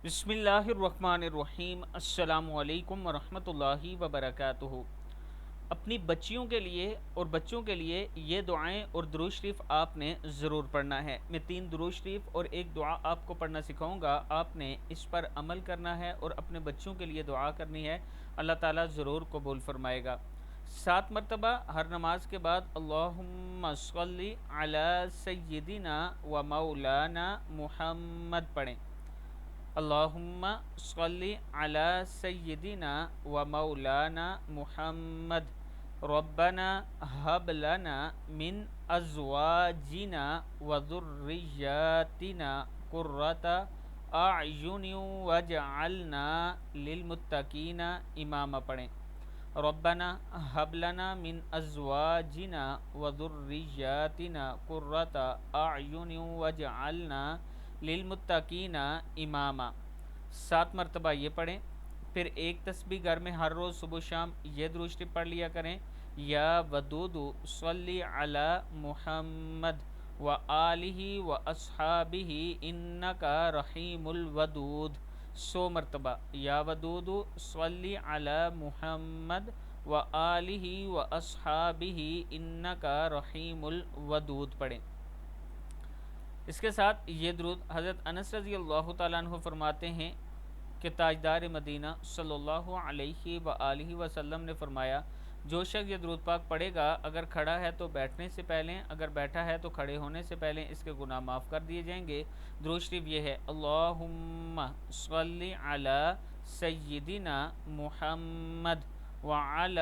بسم اللہ الرحمن الرحیم۔ السلام علیکم ورحمۃ اللہ وبرکاتہ۔ اپنی بچیوں کے لیے اور بچوں کے لیے یہ دعائیں اور درود شریف آپ نے ضرور پڑھنا ہے۔ میں 3 درود شریف اور ایک دعا آپ کو پڑھنا سکھاؤں گا، آپ نے اس پر عمل کرنا ہے اور اپنے بچوں کے لیے دعا کرنی ہے، اللہ تعالیٰ ضرور قبول فرمائے گا۔ 7 مرتبہ ہر نماز کے بعد اللہم صلی علی سیدنا و مولانا محمد پڑھیں۔ اللہم صلی علی سیدنا و مولانا محمد ربنا حب لنا من ازواجنا و ذریاتنا قرۃ اعین وجعلنا للمتقین اماما پڑھیں۔ ربنا حب لنا من ازواجنا و ذریاتنا قرۃ اعین وجعلنا للمتقین اماما۔ 7 مرتبہ یہ پڑھیں۔ پھر ایک تسبیح گھر میں ہر روز صبح و شام یہ درود شریف پڑھ لیا کریں، یا ودود صلی علی محمد و آلہ و اصحابہ انکا رحیم الودود۔ 100 مرتبہ یا ودود صلی علی محمد و آلہ و اصحابہ انکا رحیم الودود پڑھیں۔ اس کے ساتھ یہ درود حضرت انس رضی اللہ تعالیٰ عنہ فرماتے ہیں کہ تاجدار مدینہ صلی اللہ علیہ وآلہ وسلم نے فرمایا، جو شخص یہ درود پاک پڑھے گا، اگر کھڑا ہے تو بیٹھنے سے پہلے، اگر بیٹھا ہے تو کھڑے ہونے سے پہلے اس کے گناہ معاف کر دیے جائیں گے۔ درود شریف یہ ہے، اللہم صلی علی سیدنا محمد وعلی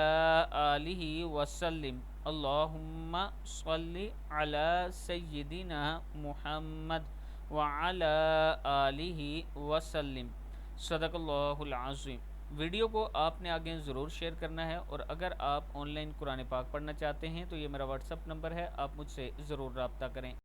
آلہ وسلم۔ اللہم صلی علی سیدنا محمد وعلی آلہ وسلم۔ صدق اللہ العظیم۔ ویڈیو کو آپ نے آگے ضرور شیئر کرنا ہے، اور اگر آپ آن لائن قرآن پاک پڑھنا چاہتے ہیں تو یہ میرا واٹس اپ نمبر ہے، آپ مجھ سے ضرور رابطہ کریں۔